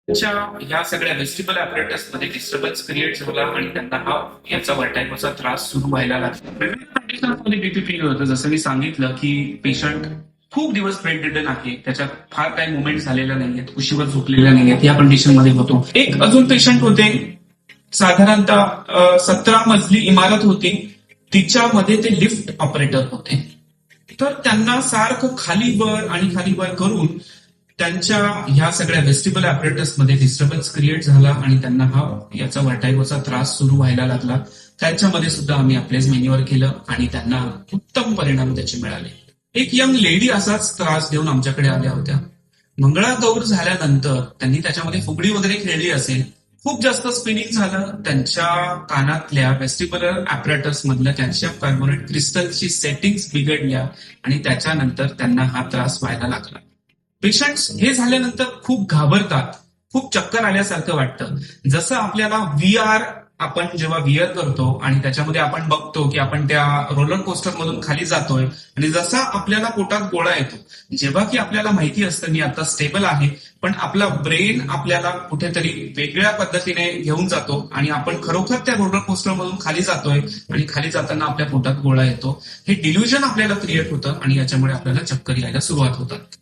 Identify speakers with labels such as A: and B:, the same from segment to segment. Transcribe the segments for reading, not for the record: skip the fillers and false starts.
A: च्या ह्या सगळ्या वेस्टिबल ऍपरेटस मध्ये डिस्टर्बन्स क्रिएट झाला आणि त्यांना हा याचा वर्टायकोचा त्रास सुरू व्हायला लागला. वेगवेगळ्या कंडिशनमध्ये बीपी फील होतं. जसं मी सांगितलं की पेशंट खूप दिवस बेड रिडन आहे, त्याच्यात फार काही मुवमेंट झालेल्या नाहीयेत, कुशीवर झोपलेल्या नाहीयेत, या कंडिशन मध्ये होतो. एक अजून पेशंट होते, साधारणतः 17 मजली इमारत होती, तिच्यामध्ये ते लिफ्ट ऑपरेटर होते. तर त्यांना सारखं खाली वर आणि खाली वर करून त्यांच्या ह्या सगळ्या वेस्टिबल ऍपरेटस मध्ये डिस्टर्बन्स क्रिएट झाला आणि त्यांना हा याचा वर्टायकोचा त्रास सुरू व्हायला लागला. त्याच्यामध्ये सुद्धा आम्ही आपलेच मॅन्युअर केलं आणि त्यांना उत्तम परिणाम त्याचे मिळाले. एक यंग लेडी असाच त्रास देऊन आमच्याकडे आल्या होत्या. मंगळागौर झाल्यानंतर त्यांनी त्याच्यामध्ये फुगडी वगैरे खेळली असेल, खूप जास्त स्पिनिंग झालं, त्यांच्या कानातल्या वेस्टिब्युलर ऍपरेटस मधल्या कॅल्शियम कार्बोनेट क्रिस्टलची सेटिंग्स बिघडल्या आणि त्याच्यानंतर त्यांना हा त्रास व्हायला लागला. पेशंट्स हे झाल्यानंतर खूप घाबरतात, खूप चक्कर आल्यासारखं वाटतं. जसं आपल्याला VR आपण जेव्हा विअर करतो आणि त्याच्यामध्ये आपण बघतो की आपण त्या रोलर कोस्टर मधून खाली जातोय आणि जसा आपल्याला पोटात गोळा येतो, जेव्हा की आपल्याला माहिती असतं मी आता स्टेबल आहे, पण आपला ब्रेन आपल्याला कुठेतरी वेगळ्या पद्धतीने घेऊन जातो आणि आपण खरोखर त्या रोलर कोस्टर मधून खाली जातोय आणि खाली जाताना आपल्या पोटात गोळा येतो. हे डिल्युजन आपल्याला क्रिएट होतं आणि याच्यामुळे आपल्याला चक्कर यायला सुरुवात होतात.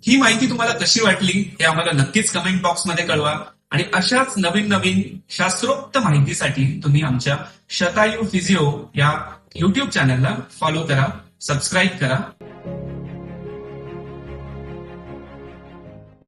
A: ही माहिती तुम्हाला कशी वाटली हे आम्हाला नक्कीच कमेंट बॉक्समध्ये कळवा आणि अशाच नवीन नवीन शास्त्रोक्त माहितीसाठी तुम्ही आमच्या शतायू फिजिओ या युट्यूब चॅनलला फॉलो करा, सबस्क्राईब करा.